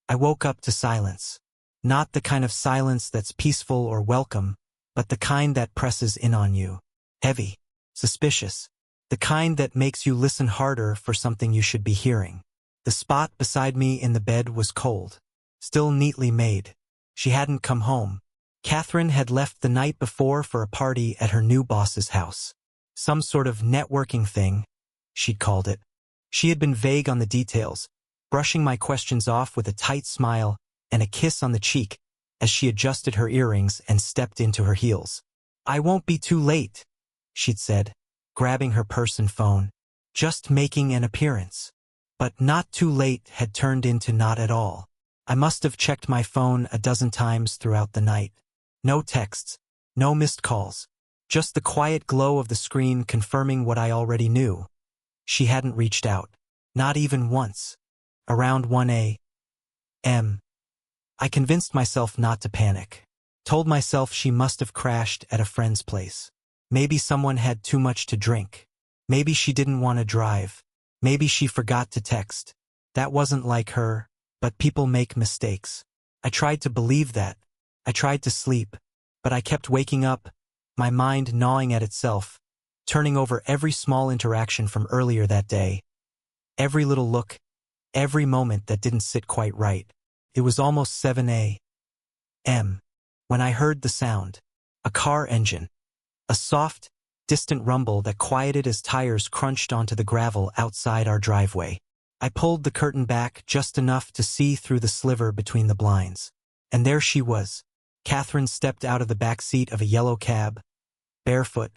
I woke up to silence. Not the kind of silence that's peaceful or welcome, but the kind that presses in on you. Heavy. Suspicious. The kind that makes you listen harder for something you should be hearing. The spot beside me in the bed was cold. Still neatly made. She hadn't come home. Catherine had left the night before for a party at her new boss's house. Some sort of networking thing, she'd called it. She had been vague on the details, brushing my questions off with a tight smile and a kiss on the cheek as she adjusted her earrings and stepped into her heels. "I won't be too late," she'd said, grabbing her purse and phone. Just making an appearance. But not too late had turned into not at all. I must have checked my phone a dozen times throughout the night. No texts, no missed calls. Just the quiet glow of the screen confirming what I already knew. She hadn't reached out. Not even once. Around 1 a.m. I convinced myself not to panic. Told myself she must have crashed at a friend's place. Maybe someone had too much to drink. Maybe she didn't want to drive. Maybe she forgot to text. That wasn't like her, but people make mistakes. I tried to believe that. I tried to sleep, but I kept waking up, my mind gnawing at itself, turning over every small interaction from earlier that day. Every little look, every moment that didn't sit quite right. It was almost 7 a.m. when I heard the sound. A car engine. A soft, distant rumble that quieted as tires crunched onto the gravel outside our driveway. I pulled the curtain back just enough to see through the sliver between the blinds. And there she was. Catherine stepped out of the back seat of a yellow cab, barefoot,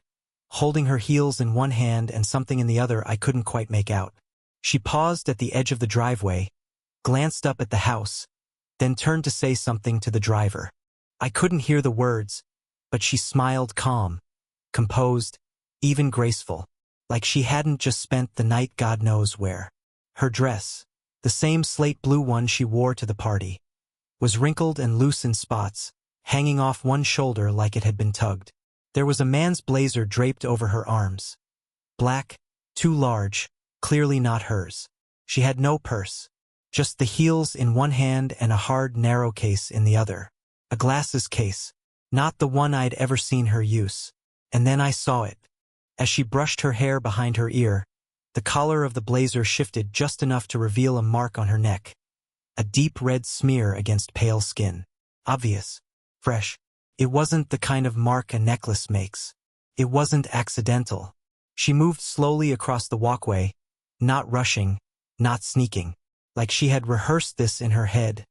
holding her heels in one hand and something in the other I couldn't quite make out. She paused at the edge of the driveway, glanced up at the house, then turned to say something to the driver. I couldn't hear the words, but she smiled calm, composed, even graceful, like she hadn't just spent the night God knows where. Her dress, the same slate blue one she wore to the party, was wrinkled and loose in spots, hanging off one shoulder like it had been tugged. There was a man's blazer draped over her arms. Black, too large, clearly not hers. She had no purse, just the heels in one hand and a hard, narrow case in the other. A glasses case, not the one I'd ever seen her use. And then I saw it. As she brushed her hair behind her ear, the collar of the blazer shifted just enough to reveal a mark on her neck. A deep red smear against pale skin. Obvious. Fresh. It wasn't the kind of mark a necklace makes. It wasn't accidental. She moved slowly across the walkway, not rushing, not sneaking. Like she had rehearsed this in her head,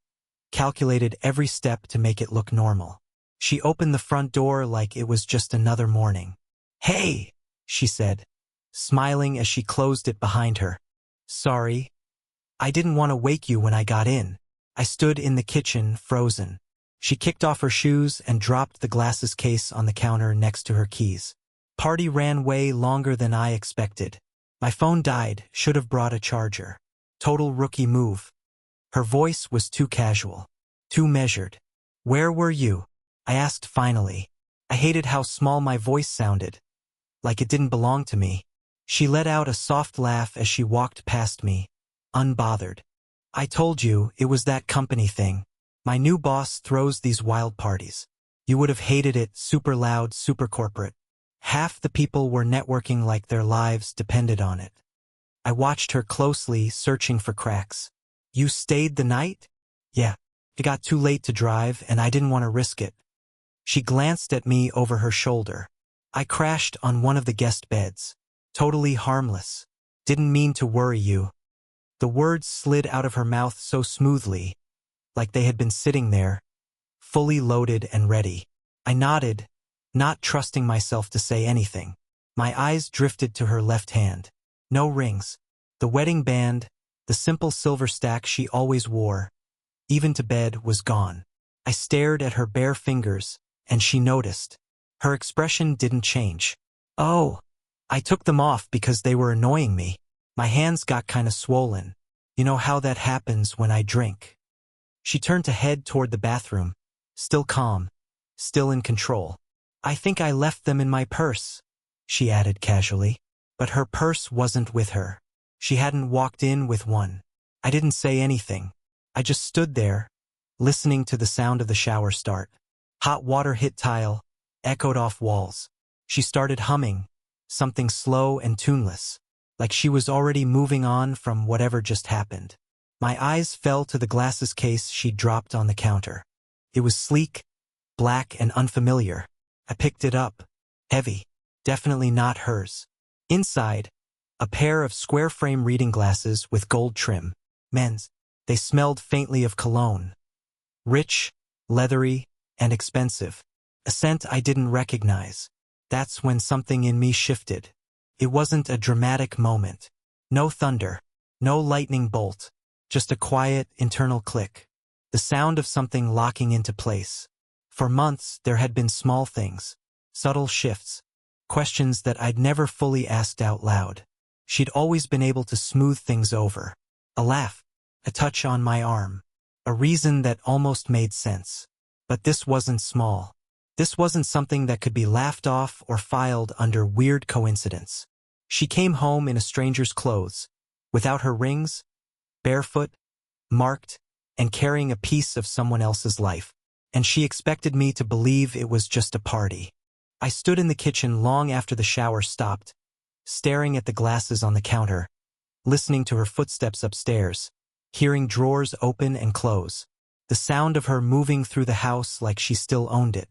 calculated every step to make it look normal. She opened the front door like it was just another morning. "Hey," she said, smiling as she closed it behind her. "Sorry. I didn't want to wake you when I got in." I stood in the kitchen, frozen. She kicked off her shoes and dropped the glasses case on the counter next to her keys. Party ran way longer than I expected. My phone died, should have brought a charger. Total rookie move. Her voice was too casual, too measured. "Where were you?" I asked finally. I hated how small my voice sounded, like it didn't belong to me. She let out a soft laugh as she walked past me, unbothered. "I told you, it was that company thing. My new boss throws these wild parties. You would have hated it, super loud, super corporate. Half the people were networking like their lives depended on it." I watched her closely, searching for cracks. "You stayed the night?" "Yeah. It got too late to drive, and I didn't want to risk it." She glanced at me over her shoulder. "I crashed on one of the guest beds. Totally harmless. Didn't mean to worry you." The words slid out of her mouth so smoothly, like they had been sitting there, fully loaded and ready. I nodded, not trusting myself to say anything. My eyes drifted to her left hand. No rings. The wedding band, the simple silver stack she always wore, even to bed, was gone. I stared at her bare fingers, and she noticed. Her expression didn't change. "Oh, I took them off because they were annoying me. My hands got kinda swollen. You know how that happens when I drink." She turned to head toward the bathroom, still calm, still in control. "I think I left them in my purse," she added casually. But her purse wasn't with her. She hadn't walked in with one. I didn't say anything. I just stood there, listening to the sound of the shower start. Hot water hit tile, echoed off walls. She started humming, something slow and tuneless, like she was already moving on from whatever just happened. My eyes fell to the glasses case she'd dropped on the counter. It was sleek, black and unfamiliar. I picked it up. Heavy. Definitely not hers. Inside, a pair of square-frame reading glasses with gold trim. Men's. They smelled faintly of cologne. Rich, leathery, and expensive. A scent I didn't recognize. That's when something in me shifted. It wasn't a dramatic moment. No thunder. No lightning bolt. Just a quiet, internal click. The sound of something locking into place. For months, there had been small things. Subtle shifts. Questions that I'd never fully asked out loud. She'd always been able to smooth things over. A laugh. A touch on my arm. A reason that almost made sense. But this wasn't small. This wasn't something that could be laughed off or filed under weird coincidence. She came home in a stranger's clothes, without her rings, barefoot, marked, and carrying a piece of someone else's life. And she expected me to believe it was just a party. I stood in the kitchen long after the shower stopped, staring at the glasses on the counter, listening to her footsteps upstairs, hearing drawers open and close, the sound of her moving through the house like she still owned it.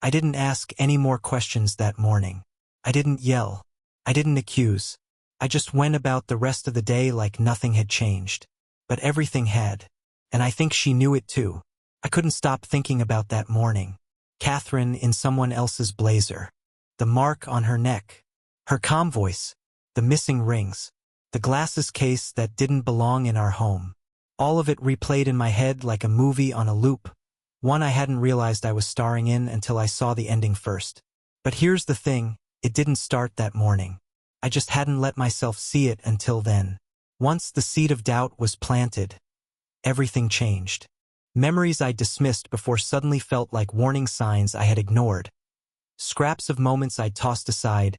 I didn't ask any more questions that morning. I didn't yell. I didn't accuse. I just went about the rest of the day like nothing had changed. But everything had. And I think she knew it too. I couldn't stop thinking about that morning. Catherine in someone else's blazer. The mark on her neck. Her calm voice. The missing rings. The glasses case that didn't belong in our home. All of it replayed in my head like a movie on a loop. One I hadn't realized I was starring in until I saw the ending first. But here's the thing, it didn't start that morning. I just hadn't let myself see it until then. Once the seed of doubt was planted, everything changed. Memories I dismissed before suddenly felt like warning signs I had ignored. Scraps of moments I'd tossed aside,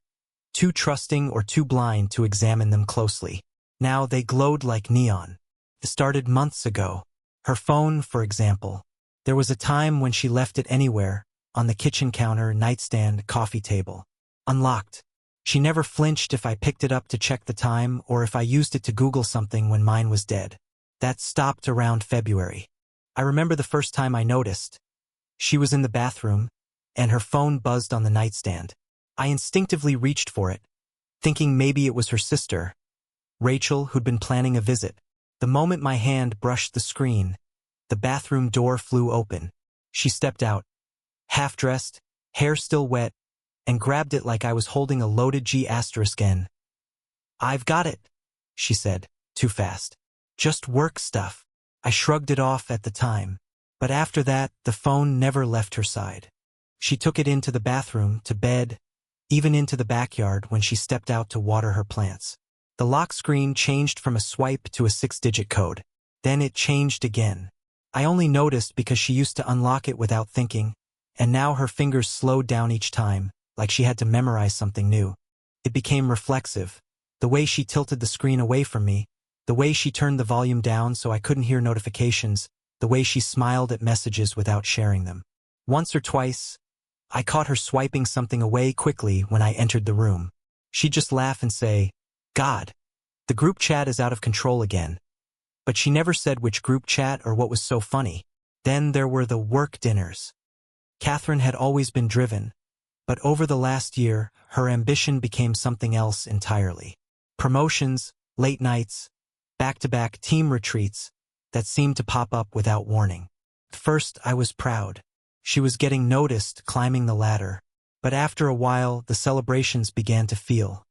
too trusting or too blind to examine them closely. Now they glowed like neon. It started months ago. Her phone, for example. There was a time when she left it anywhere, on the kitchen counter, nightstand, coffee table. Unlocked. She never flinched if I picked it up to check the time or if I used it to Google something when mine was dead. That stopped around February. I remember the first time I noticed. She was in the bathroom, and her phone buzzed on the nightstand. I instinctively reached for it, thinking maybe it was her sister, Rachel, who'd been planning a visit. The moment my hand brushed the screen, the bathroom door flew open. She stepped out, half-dressed, hair still wet, and grabbed it like I was holding a loaded G*N. "I've got it," she said, too fast. "Just work stuff." I shrugged it off at the time, but after that, the phone never left her side. She took it into the bathroom, to bed, even into the backyard when she stepped out to water her plants. The lock screen changed from a swipe to a 6-digit code. Then it changed again. I only noticed because she used to unlock it without thinking, and now her fingers slowed down each time, like she had to memorize something new. It became reflexive. The way she tilted the screen away from me, the way she turned the volume down so I couldn't hear notifications, the way she smiled at messages without sharing them. Once or twice, I caught her swiping something away quickly when I entered the room. She'd just laugh and say, "God, the group chat is out of control again." But she never said which group chat or what was so funny. Then there were the work dinners. Catherine had always been driven, but over the last year, her ambition became something else entirely. Promotions, late nights, back-to-back team retreats that seemed to pop up without warning. At first, I was proud. She was getting noticed climbing the ladder. But after a while, the celebrations began to feel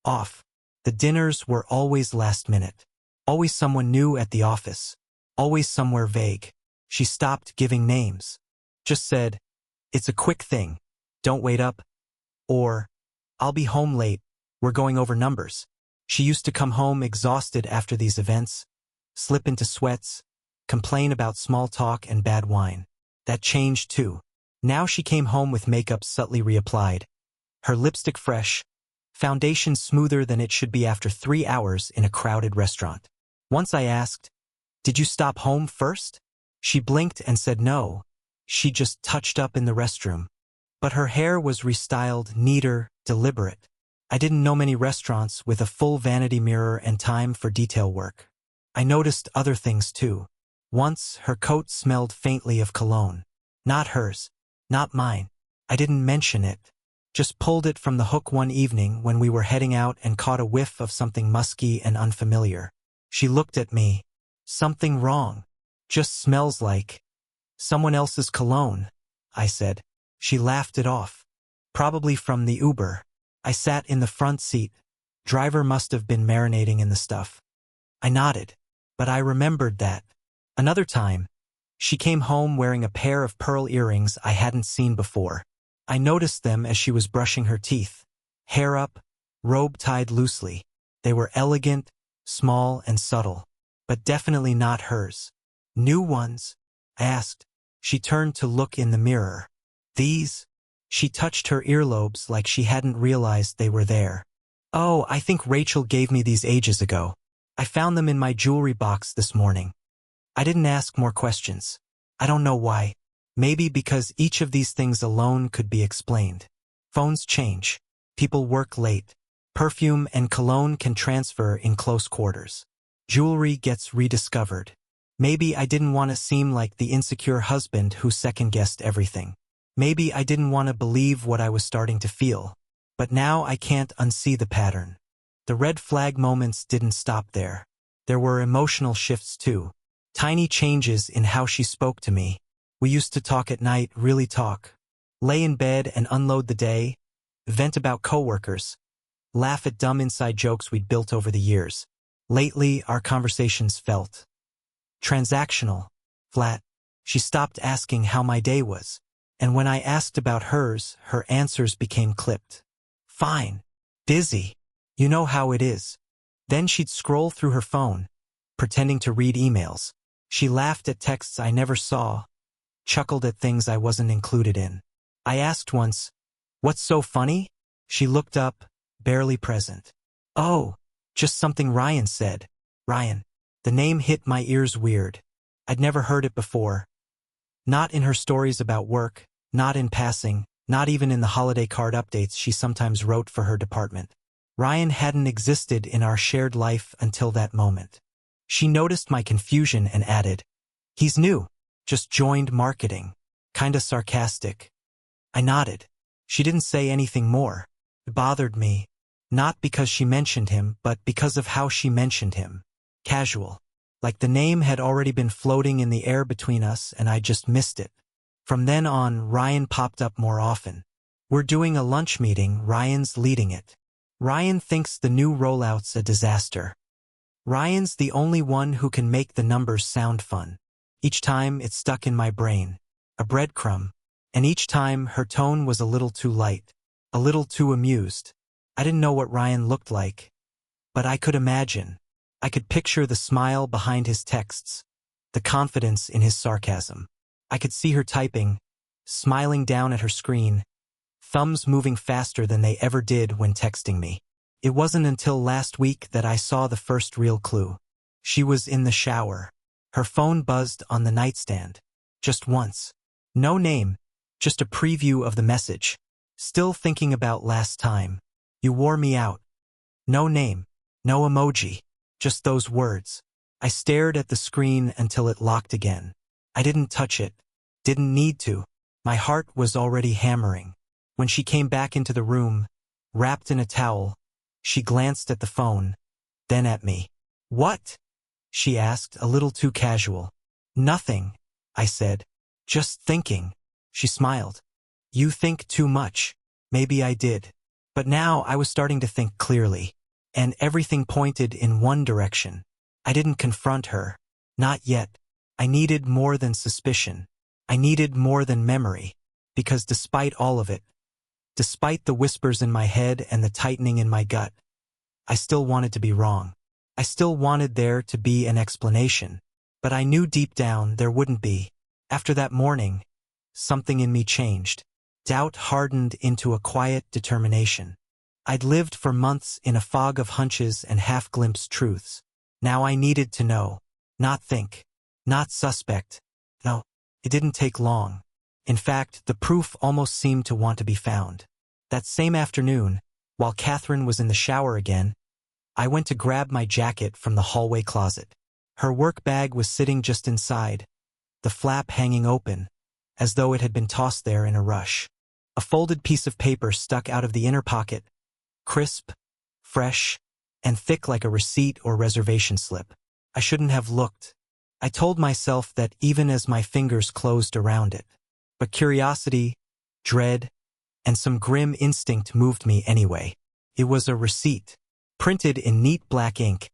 off. The dinners were always last minute. Always someone new at the office. Always somewhere vague. She stopped giving names. Just said, "It's a quick thing. Don't wait up." Or, "I'll be home late. We're going over numbers." She used to come home exhausted after these events, slip into sweats, complain about small talk and bad wine. That changed too. Now she came home with makeup subtly reapplied, her lipstick fresh, foundation smoother than it should be after 3 hours in a crowded restaurant. Once I asked, Did you stop home first? She blinked and said no. She just touched up in the restroom. But her hair was restyled, neater, deliberate. I didn't know many restaurants with a full vanity mirror and time for detail work. I noticed other things too. Once, her coat smelled faintly of cologne. Not hers. Not mine. I didn't mention it. Just pulled it from the hook one evening when we were heading out and caught a whiff of something musky and unfamiliar. She looked at me. Something wrong. Just smells like someone else's cologne, I said. She laughed it off. Probably from the Uber. I sat in the front seat. Driver must have been marinating in the stuff. I nodded. But I remembered that. Another time, she came home wearing a pair of pearl earrings I hadn't seen before. I noticed them as she was brushing her teeth. Hair up, robe tied loosely. They were elegant, small, and subtle. But definitely not hers. New ones? I asked. She turned to look in the mirror. These? She touched her earlobes like she hadn't realized they were there. Oh, I think Rachel gave me these ages ago. I found them in my jewelry box this morning. I didn't ask more questions. I don't know why. Maybe because each of these things alone could be explained. Phones change. People work late. Perfume and cologne can transfer in close quarters. Jewelry gets rediscovered. Maybe I didn't want to seem like the insecure husband who second-guessed everything. Maybe I didn't want to believe what I was starting to feel. But now I can't unsee the pattern. The red flag moments didn't stop there. There were emotional shifts too. Tiny changes in how she spoke to me. We used to talk at night, really talk. Lay in bed and unload the day. Vent about coworkers. Laugh at dumb inside jokes we'd built over the years. Lately, our conversations felt transactional, flat. She stopped asking how my day was. And when I asked about hers, her answers became clipped. Fine. Busy. You know how it is. Then she'd scroll through her phone, pretending to read emails. She laughed at texts I never saw, chuckled at things I wasn't included in. I asked once, "What's so funny?" She looked up, barely present. "Oh, just something Ryan said." Ryan. The name hit my ears weird. I'd never heard it before. Not in her stories about work, not in passing, not even in the holiday card updates she sometimes wrote for her department. Ryan hadn't existed in our shared life until that moment. She noticed my confusion and added, "He's new, just joined marketing." Kinda sarcastic. I nodded. She didn't say anything more. It bothered me, not because she mentioned him, but because of how she mentioned him. Casual. Like the name had already been floating in the air between us and I just missed it. From then on, Ryan popped up more often. We're doing a lunch meeting, Ryan's leading it. Ryan thinks the new rollout's a disaster. Ryan's the only one who can make the numbers sound fun. Each time it stuck in my brain. A breadcrumb. And each time her tone was a little too light. A little too amused. I didn't know what Ryan looked like. But I could imagine. I could picture the smile behind his texts. The confidence in his sarcasm. I could see her typing, smiling down at her screen, thumbs moving faster than they ever did when texting me. It wasn't until last week that I saw the first real clue. She was in the shower. Her phone buzzed on the nightstand. Just once. No name, just a preview of the message. Still thinking about last time. You wore me out. No name, no emoji, just those words. I stared at the screen until it locked again. I didn't touch it. Didn't need to. My heart was already hammering. When she came back into the room, wrapped in a towel, she glanced at the phone, then at me. "What?" she asked, a little too casual. "Nothing," I said. "Just thinking." She smiled. "You think too much." Maybe I did. But now I was starting to think clearly. And everything pointed in one direction. I didn't confront her. Not yet. I needed more than suspicion. I needed more than memory. Because despite all of it, despite the whispers in my head and the tightening in my gut, I still wanted to be wrong. I still wanted there to be an explanation. But I knew deep down there wouldn't be. After that morning, something in me changed. Doubt hardened into a quiet determination. I'd lived for months in a fog of hunches and half-glimpsed truths. Now I needed to know. Not think. Not suspect. No, it didn't take long. In fact, the proof almost seemed to want to be found. That same afternoon, while Catherine was in the shower again, I went to grab my jacket from the hallway closet. Her work bag was sitting just inside, the flap hanging open, as though it had been tossed there in a rush. A folded piece of paper stuck out of the inner pocket, crisp, fresh, and thick like a receipt or reservation slip. I shouldn't have looked. I told myself that even as my fingers closed around it. But curiosity, dread, and some grim instinct moved me anyway. It was a receipt, printed in neat black ink.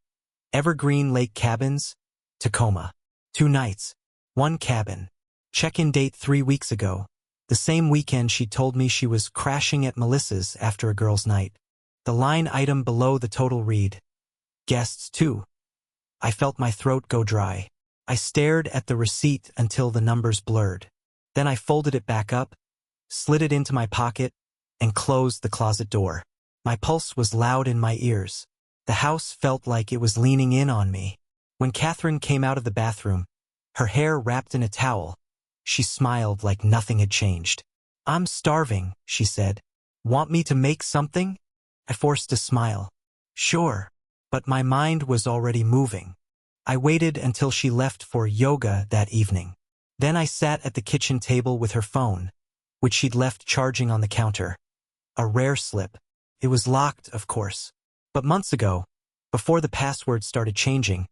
Evergreen Lake Cabins, Tacoma. 2 nights, 1 cabin. Check-in date 3 weeks ago. The same weekend she told me she was crashing at Melissa's after a girls' night. The line item below the total read, guests 2. I felt my throat go dry. I stared at the receipt until the numbers blurred. Then I folded it back up, slid it into my pocket, and closed the closet door. My pulse was loud in my ears. The house felt like it was leaning in on me. When Catherine came out of the bathroom, her hair wrapped in a towel, she smiled like nothing had changed. "I'm starving," she said. "Want me to make something?" I forced a smile. "Sure." But my mind was already moving. I waited until she left for yoga that evening. Then I sat at the kitchen table with her phone, which she'd left charging on the counter. A rare slip. It was locked, of course. But months ago, before the password started changing,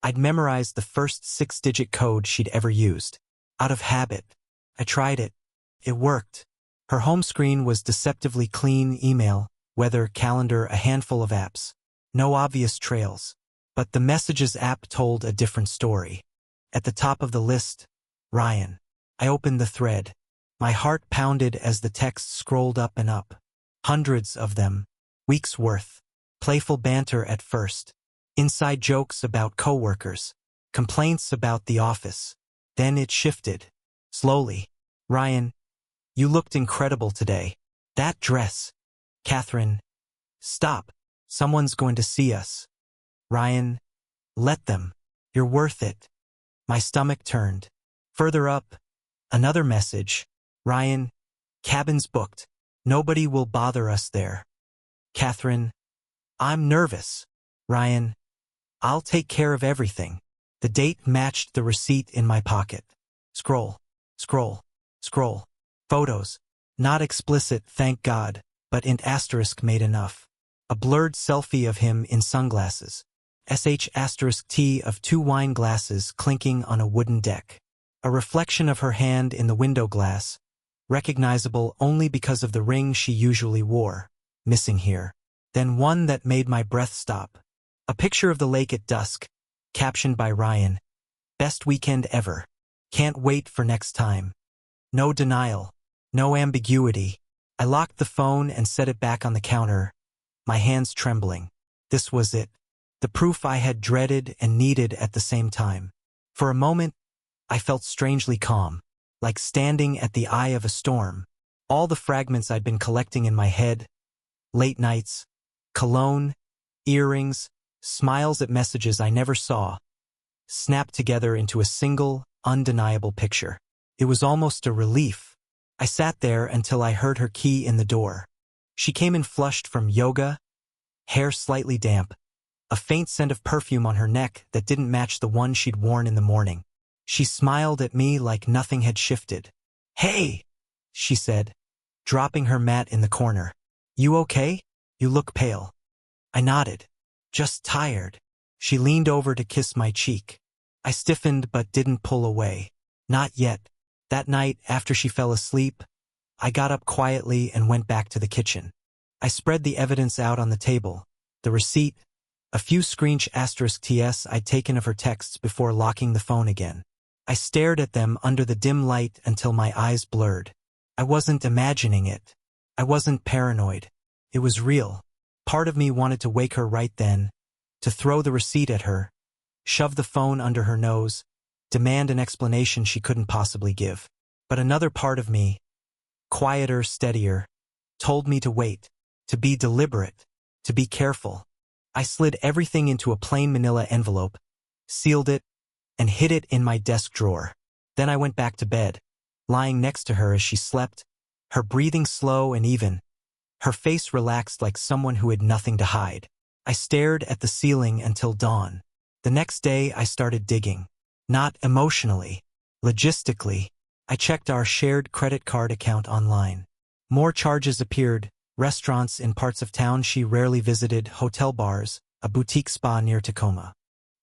I'd memorized the first 6-digit code she'd ever used. Out of habit. I tried it. It worked. Her home screen was deceptively clean: email, weather, calendar, a handful of apps. No obvious trails. But the Messages app told a different story. At the top of the list, Ryan. I opened the thread. My heart pounded as the text scrolled up and up. Hundreds of them. Weeks worth. Playful banter at first. Inside jokes about coworkers. Complaints about the office. Then it shifted. Slowly. "Ryan, you looked incredible today. That dress." "Catherine, stop. Someone's going to see us." "Ryan, let them. You're worth it." My stomach turned. Further up, another message. "Ryan, cabin's booked. Nobody will bother us there." "Catherine, I'm nervous." "Ryan, I'll take care of everything." The date matched the receipt in my pocket. Scroll, scroll, scroll. Photos. Not explicit, thank God, but int asterisk made enough. A blurred selfie of him in sunglasses. *T of 2 wine glasses clinking on a wooden deck. A reflection of her hand in the window glass, recognizable only because of the ring she usually wore, missing here. Then one that made my breath stop. A picture of the lake at dusk, captioned by Ryan. "Best weekend ever. Can't wait for next time." No denial. No ambiguity. I locked the phone and set it back on the counter, my hands trembling. This was it. The proof I had dreaded and needed at the same time. For a moment, I felt strangely calm, like standing at the eye of a storm. All the fragments I'd been collecting in my head, late nights, cologne, earrings, smiles at messages I never saw, snapped together into a single, undeniable picture. It was almost a relief. I sat there until I heard her key in the door. She came in flushed from yoga, hair slightly damp, a faint scent of perfume on her neck that didn't match the one she'd worn in the morning. She smiled at me like nothing had shifted. "Hey," she said, dropping her mat in the corner. "You okay? You look pale." I nodded. "Just tired." She leaned over to kiss my cheek. I stiffened but didn't pull away. Not yet. That night, after she fell asleep, I got up quietly and went back to the kitchen. I spread the evidence out on the table. The receipt, a few *TS I'd taken of her texts before locking the phone again. I stared at them under the dim light until my eyes blurred. I wasn't imagining it. I wasn't paranoid. It was real. Part of me wanted to wake her right then, to throw the receipt at her, shove the phone under her nose, demand an explanation she couldn't possibly give. But another part of me, quieter, steadier, told me to wait, to be deliberate, to be careful. I slid everything into a plain manila envelope, sealed it, and hid it in my desk drawer. Then I went back to bed, lying next to her as she slept, her breathing slow and even, her face relaxed like someone who had nothing to hide. I stared at the ceiling until dawn. The next day I started digging. Not emotionally, logistically. I checked our shared credit card account online. More charges appeared, restaurants in parts of town she rarely visited, hotel bars, a boutique spa near Tacoma.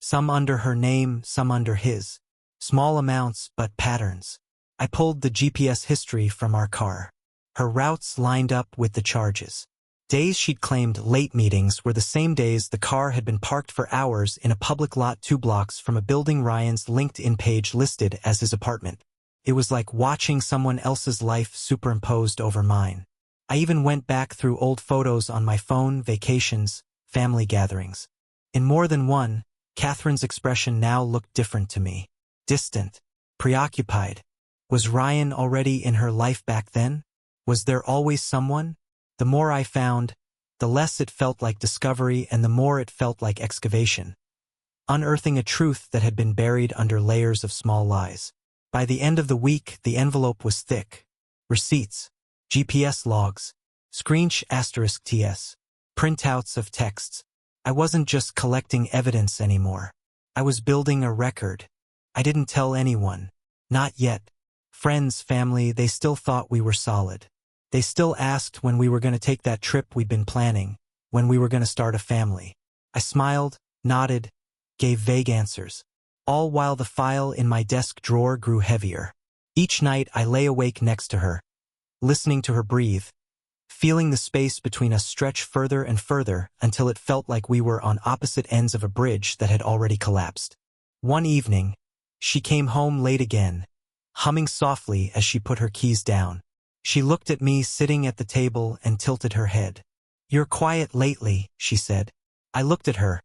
Some under her name, some under his. Small amounts, but patterns. I pulled the GPS history from our car. Her routes lined up with the charges. Days she'd claimed late meetings were the same days the car had been parked for hours in a public lot 2 blocks from a building Ryan's LinkedIn page listed as his apartment. It was like watching someone else's life superimposed over mine. I even went back through old photos on my phone, vacations, family gatherings. In more than one, Catherine's expression now looked different to me. Distant, preoccupied. Was Ryan already in her life back then? Was there always someone? The more I found, the less it felt like discovery and the more it felt like excavation. Unearthing a truth that had been buried under layers of small lies. By the end of the week, the envelope was thick. Receipts, GPS logs, *TS, printouts of texts. I wasn't just collecting evidence anymore. I was building a record. I didn't tell anyone. Not yet. Friends, family, they still thought we were solid. They still asked when we were going to take that trip we'd been planning, when we were going to start a family. I smiled, nodded, gave vague answers. All while the file in my desk drawer grew heavier. Each night I lay awake next to her, listening to her breathe, feeling the space between us stretch further and further until it felt like we were on opposite ends of a bridge that had already collapsed. One evening, she came home late again, humming softly as she put her keys down. She looked at me sitting at the table and tilted her head. "You're quiet lately," she said. I looked at her,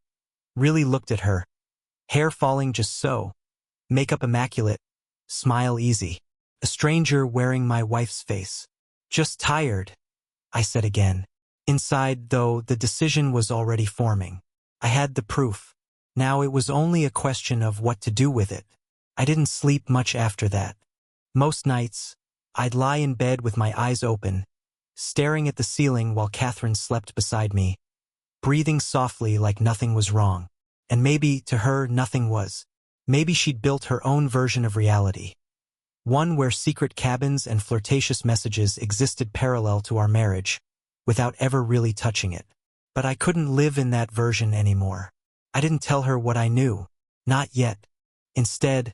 really looked at her. Hair falling just so, makeup immaculate, smile easy. A stranger wearing my wife's face. "Just tired," I said again. Inside, though, the decision was already forming. I had the proof. Now it was only a question of what to do with it. I didn't sleep much after that. Most nights, I'd lie in bed with my eyes open, staring at the ceiling while Catherine slept beside me, breathing softly like nothing was wrong. And maybe, to her, nothing was. Maybe she'd built her own version of reality. One where secret cabins and flirtatious messages existed parallel to our marriage, without ever really touching it. But I couldn't live in that version anymore. I didn't tell her what I knew. Not yet. Instead,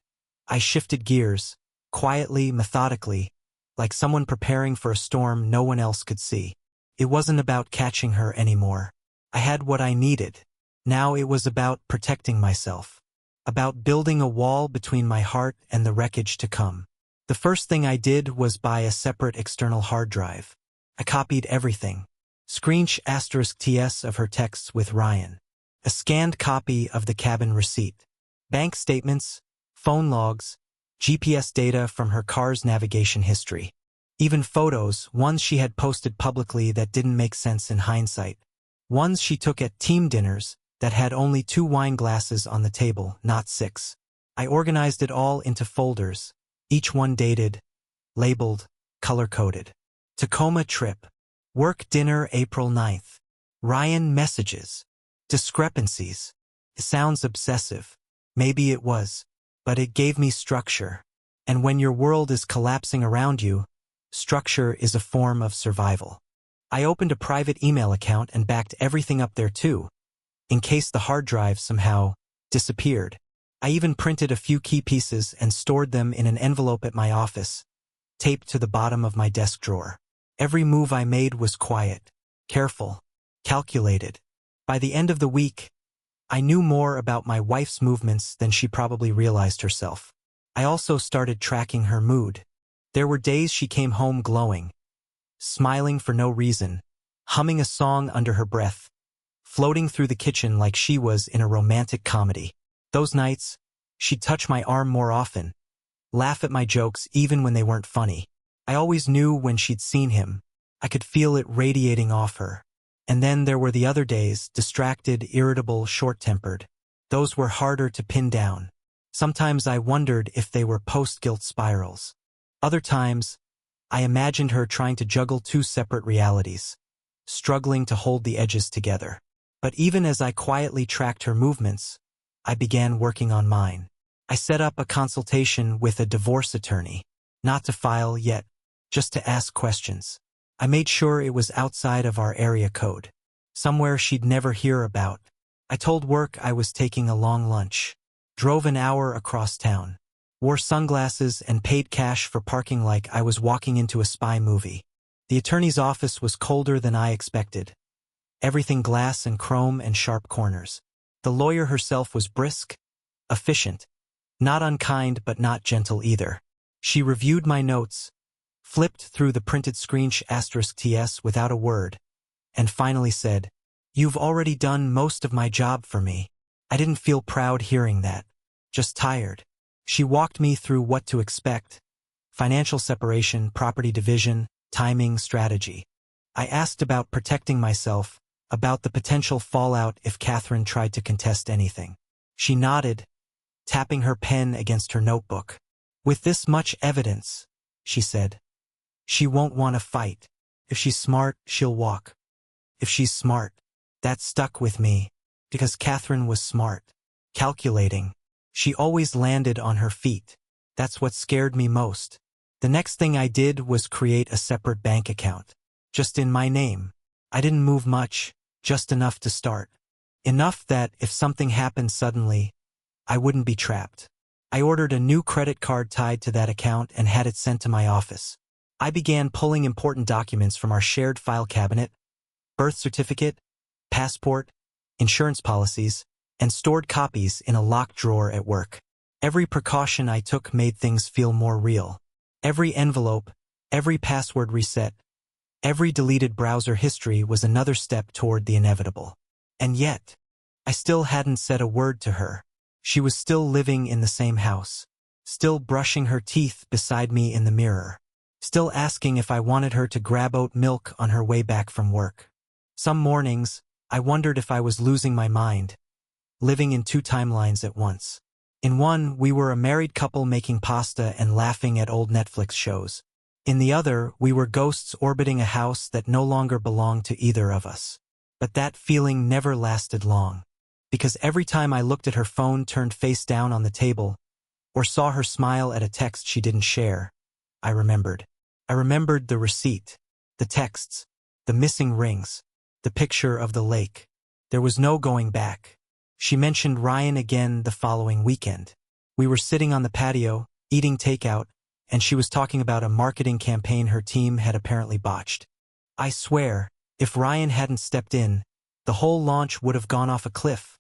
I shifted gears, quietly, methodically, like someone preparing for a storm no one else could see. It wasn't about catching her anymore. I had what I needed. Now it was about protecting myself. About building a wall between my heart and the wreckage to come. The first thing I did was buy a separate external hard drive. I copied everything. *TS of her texts with Ryan. A scanned copy of the cabin receipt. Bank statements, phone logs, GPS data from her car's navigation history. Even photos, ones she had posted publicly that didn't make sense in hindsight. Ones she took at team dinners that had only 2 wine glasses on the table, not 6. I organized it all into folders, each one dated, labeled, color-coded. Tacoma trip. Work dinner April 9th. Ryan messages. Discrepancies. It sounds obsessive. Maybe it was. But it gave me structure. And when your world is collapsing around you, structure is a form of survival. I opened a private email account and backed everything up there too, in case the hard drive somehow disappeared. I even printed a few key pieces and stored them in an envelope at my office, taped to the bottom of my desk drawer. Every move I made was quiet, careful, calculated. By the end of the week, I knew more about my wife's movements than she probably realized herself. I also started tracking her mood. There were days she came home glowing, smiling for no reason, humming a song under her breath, floating through the kitchen like she was in a romantic comedy. Those nights, she'd touch my arm more often, laugh at my jokes even when they weren't funny. I always knew when she'd seen him. I could feel it radiating off her. And then there were the other days, distracted, irritable, short-tempered. Those were harder to pin down. Sometimes I wondered if they were post-guilt spirals. Other times, I imagined her trying to juggle two separate realities, struggling to hold the edges together. But even as I quietly tracked her movements, I began working on mine. I set up a consultation with a divorce attorney, not to file yet, just to ask questions. I made sure it was outside of our area code, somewhere she'd never hear about. I told work I was taking a long lunch, drove an hour across town, wore sunglasses and paid cash for parking like I was walking into a spy movie. The attorney's office was colder than I expected. Everything glass and chrome and sharp corners. The lawyer herself was brisk, efficient, not unkind but not gentle either. She reviewed my notes, flipped through the printed screen *TS without a word, and finally said, "You've already done most of my job for me." I didn't feel proud hearing that, just tired. She walked me through what to expect: financial separation, property division, timing, strategy. I asked about protecting myself, about the potential fallout if Catherine tried to contest anything. She nodded, tapping her pen against her notebook. "With this much evidence," she said, "she won't want to fight. If she's smart, she'll walk. If she's smart." That stuck with me, because Catherine was smart, calculating. She always landed on her feet. That's what scared me most. The next thing I did was create a separate bank account, just in my name. I didn't move much, just enough to start. Enough that if something happened suddenly, I wouldn't be trapped. I ordered a new credit card tied to that account and had it sent to my office. I began pulling important documents from our shared file cabinet: birth certificate, passport, insurance policies, and stored copies in a locked drawer at work. Every precaution I took made things feel more real. Every envelope, every password reset, every deleted browser history was another step toward the inevitable. And yet, I still hadn't said a word to her. She was still living in the same house, still brushing her teeth beside me in the mirror, still asking if I wanted her to grab oat milk on her way back from work. Some mornings, I wondered if I was losing my mind, living in two timelines at once. In one, we were a married couple making pasta and laughing at old Netflix shows. In the other, we were ghosts orbiting a house that no longer belonged to either of us. But that feeling never lasted long, because every time I looked at her phone turned face down on the table, or saw her smile at a text she didn't share, I remembered. I remembered the receipt, the texts, the missing rings, the picture of the lake. There was no going back. She mentioned Ryan again the following weekend. We were sitting on the patio, eating takeout, and she was talking about a marketing campaign her team had apparently botched. "I swear, if Ryan hadn't stepped in, the whole launch would have gone off a cliff,"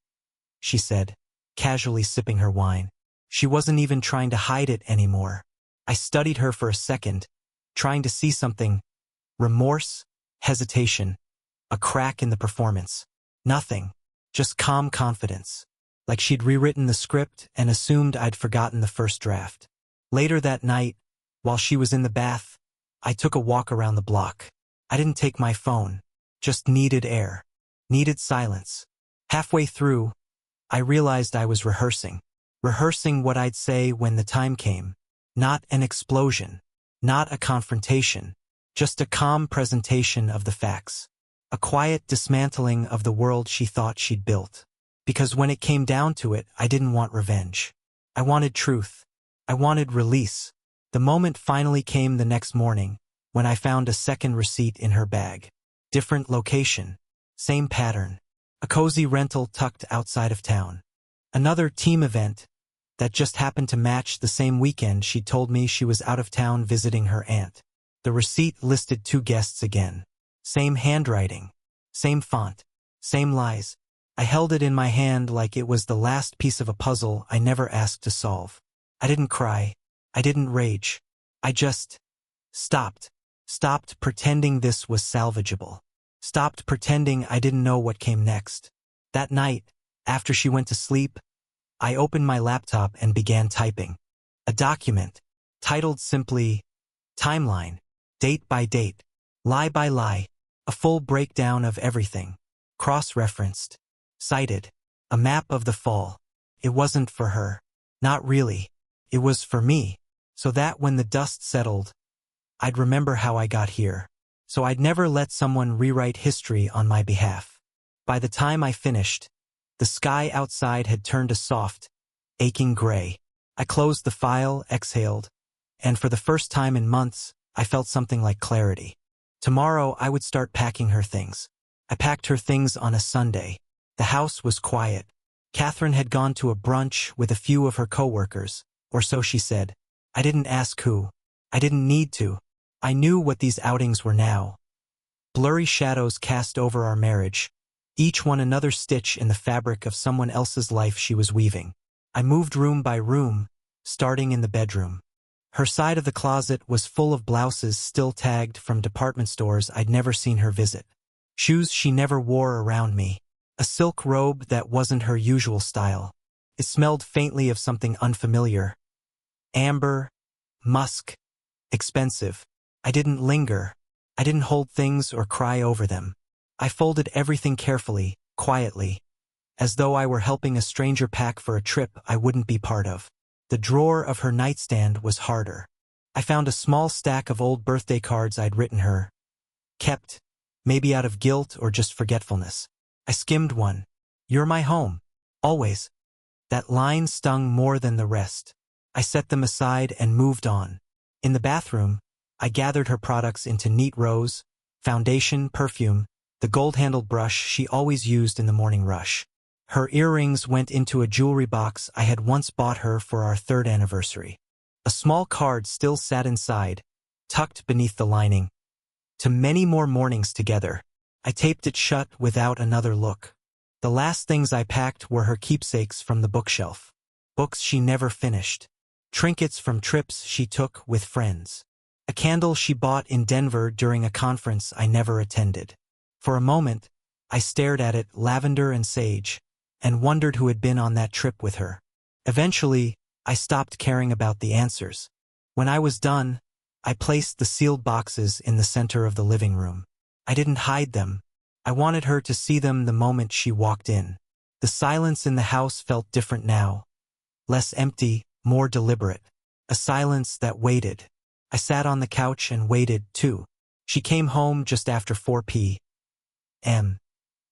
she said, casually sipping her wine. She wasn't even trying to hide it anymore. I studied her for a second, trying to see something: remorse, hesitation, a crack in the performance. Nothing. Just calm confidence, like she'd rewritten the script and assumed I'd forgotten the first draft. Later that night, while she was in the bath, I took a walk around the block. I didn't take my phone, just needed air, needed silence. Halfway through, I realized I was rehearsing what I'd say when the time came. Not an explosion, not a confrontation, just a calm presentation of the facts. A quiet dismantling of the world she thought she'd built. Because when it came down to it, I didn't want revenge. I wanted truth. I wanted release. The moment finally came the next morning, when I found a second receipt in her bag. Different location, same pattern. A cozy rental tucked outside of town. Another team event that just happened to match the same weekend she'd told me she was out of town visiting her aunt. The receipt listed 2 guests again. Same handwriting, same font, same lies. I held it in my hand like it was the last piece of a puzzle I never asked to solve. I didn't cry. I didn't rage. I just stopped. Stopped pretending this was salvageable. Stopped pretending I didn't know what came next. That night, after she went to sleep, I opened my laptop and began typing. A document, titled simply, Timeline, date by date, lie by lie, a full breakdown of everything, cross-referenced, cited, a map of the fall. It wasn't for her. Not really. It was for me, so that when the dust settled, I'd remember how I got here. So I'd never let someone rewrite history on my behalf. By the time I finished, the sky outside had turned a soft, aching gray. I closed the file, exhaled, and for the first time in months, I felt something like clarity. Tomorrow, I would start packing her things. I packed her things on a Sunday. The house was quiet. Catherine had gone to a brunch with a few of her coworkers, or so she said. I didn't ask who. I didn't need to. I knew what these outings were now. Blurry shadows cast over our marriage, each one another stitch in the fabric of someone else's life she was weaving. I moved room by room, starting in the bedroom. Her side of the closet was full of blouses still tagged from department stores I'd never seen her visit. Shoes she never wore around me. A silk robe that wasn't her usual style. It smelled faintly of something unfamiliar. Amber, musk, expensive. I didn't linger. I didn't hold things or cry over them. I folded everything carefully, quietly, as though I were helping a stranger pack for a trip I wouldn't be part of. The drawer of her nightstand was harder. I found a small stack of old birthday cards I'd written her. Kept, maybe out of guilt or just forgetfulness. I skimmed one. You're my home. Always. That line stung more than the rest. I set them aside and moved on. In the bathroom, I gathered her products into neat rows: foundation, perfume, the gold-handled brush she always used in the morning rush. Her earrings went into a jewelry box I had once bought her for our 3rd anniversary. A small card still sat inside, tucked beneath the lining. To many more mornings together. I taped it shut without another look. The last things I packed were her keepsakes from the bookshelf. Books she never finished. Trinkets from trips she took with friends. A candle she bought in Denver during a conference I never attended. For a moment, I stared at it, lavender and sage, and wondered who had been on that trip with her. Eventually, I stopped caring about the answers. When I was done, I placed the sealed boxes in the center of the living room. I didn't hide them. I wanted her to see them the moment she walked in. The silence in the house felt different now. Less empty, more deliberate. A silence that waited. I sat on the couch and waited, too. She came home just after 4 p.m.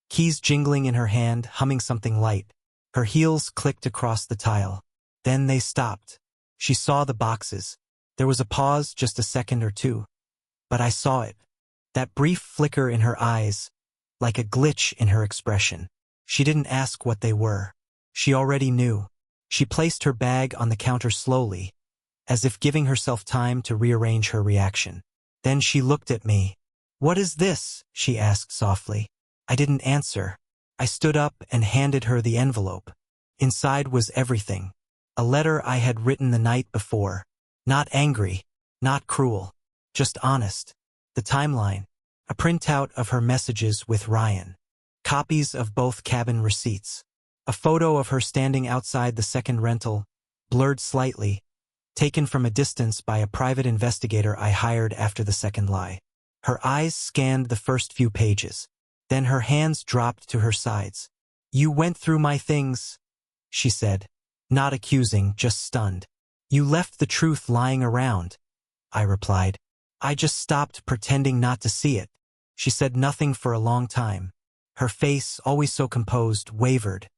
Keys jingling in her hand, humming something light. Her heels clicked across the tile. Then they stopped. She saw the boxes. There was a pause, just a second or two. But I saw it. That brief flicker in her eyes, like a glitch in her expression. She didn't ask what they were. She already knew. She placed her bag on the counter slowly, as if giving herself time to rearrange her reaction. Then she looked at me. "What is this?" she asked softly. I didn't answer. I stood up and handed her the envelope. Inside was everything. A letter I had written the night before. Not angry, not cruel, just honest. The timeline. A printout of her messages with Ryan. Copies of both cabin receipts. A photo of her standing outside the second rental, blurred slightly, taken from a distance by a private investigator I hired after the second lie. Her eyes scanned the first few pages. Then her hands dropped to her sides. "You went through my things," she said. Not accusing, just stunned. "You left the truth lying around," I replied. "I just stopped pretending not to see it." She said nothing for a long time. Her face, always so composed, wavered.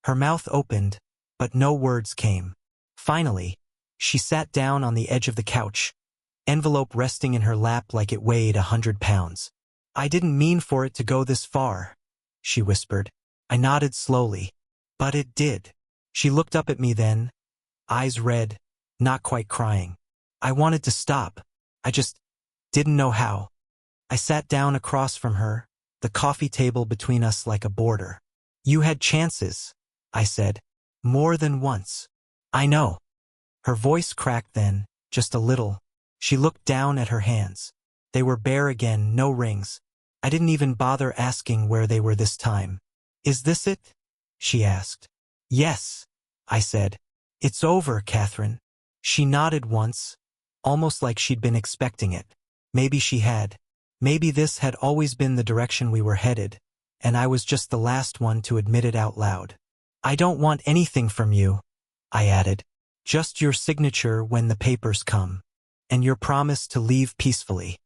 Her mouth opened, but no words came. Finally, she sat down on the edge of the couch, envelope resting in her lap like it weighed 100 pounds. "I didn't mean for it to go this far," she whispered. I nodded slowly. "But it did." She looked up at me then, eyes red, not quite crying. I wanted to stop. I just didn't know how. I sat down across from her, the coffee table between us like a border. "You had chances," I said. "More than once." "I know." Her voice cracked then, just a little. She looked down at her hands. They were bare again, no rings. I didn't even bother asking where they were this time. "Is this it?" she asked. "Yes," I said. "It's over, Catherine." She nodded once, almost like she'd been expecting it. Maybe she had. Maybe this had always been the direction we were headed, and I was just the last one to admit it out loud. "I don't want anything from you," I added. Just your signature when the papers come. And your promise to leave peacefully.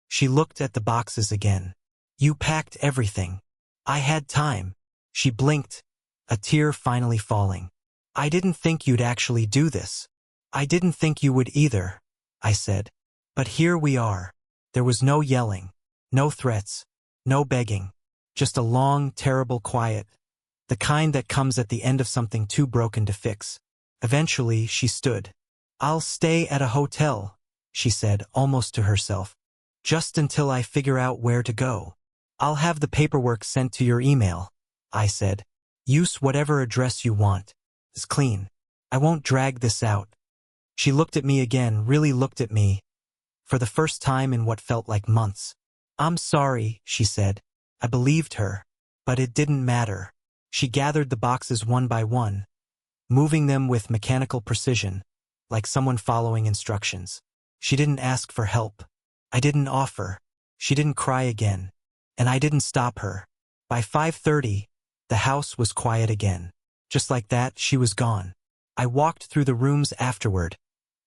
She looked at the boxes again. You packed everything. I had time. She blinked, a tear finally falling. I didn't think you'd actually do this. I didn't think you would either, I said. But here we are. There was no yelling, no threats, no begging. Just a long, terrible quiet. The kind that comes at the end of something too broken to fix. Eventually, she stood. I'll stay at a hotel, she said, almost to herself. Just until I figure out where to go. I'll have the paperwork sent to your email, I said. Use whatever address you want. It's clean. I won't drag this out. She looked at me again, really looked at me, for the first time in what felt like months. I'm sorry, she said. I believed her. But it didn't matter. She gathered the boxes one by one, moving them with mechanical precision, like someone following instructions. She didn't ask for help. I didn't offer. She didn't cry again. And I didn't stop her. By 5:30, the house was quiet again. Just like that, she was gone. I walked through the rooms afterward,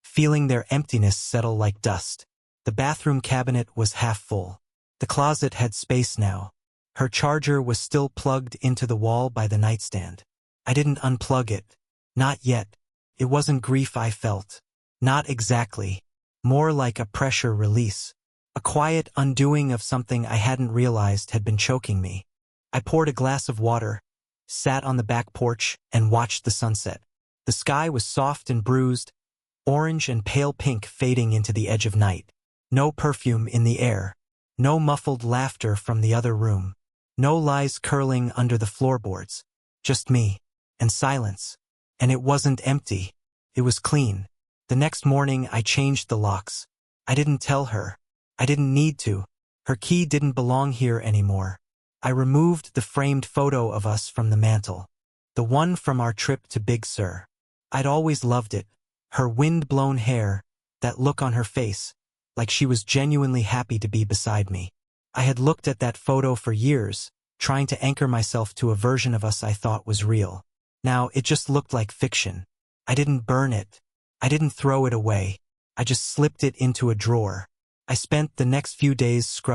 feeling their emptiness settle like dust. The bathroom cabinet was half full. The closet had space now. Her charger was still plugged into the wall by the nightstand. I didn't unplug it. Not yet. It wasn't grief I felt. Not exactly. More like a pressure release. A quiet undoing of something I hadn't realized had been choking me. I poured a glass of water, sat on the back porch, and watched the sunset. The sky was soft and bruised, orange and pale pink fading into the edge of night. No perfume in the air. No muffled laughter from the other room. No lies curling under the floorboards. Just me. And silence. And it wasn't empty. It was clean. The next morning I changed the locks. I didn't tell her. I didn't need to. Her key didn't belong here anymore. I removed the framed photo of us from the mantel. The one from our trip to Big Sur. I'd always loved it. Her wind-blown hair, that look on her face, like she was genuinely happy to be beside me. I had looked at that photo for years, trying to anchor myself to a version of us I thought was real. Now it just looked like fiction. I didn't burn it. I didn't throw it away. I just slipped it into a drawer. I spent the next few days scrubbing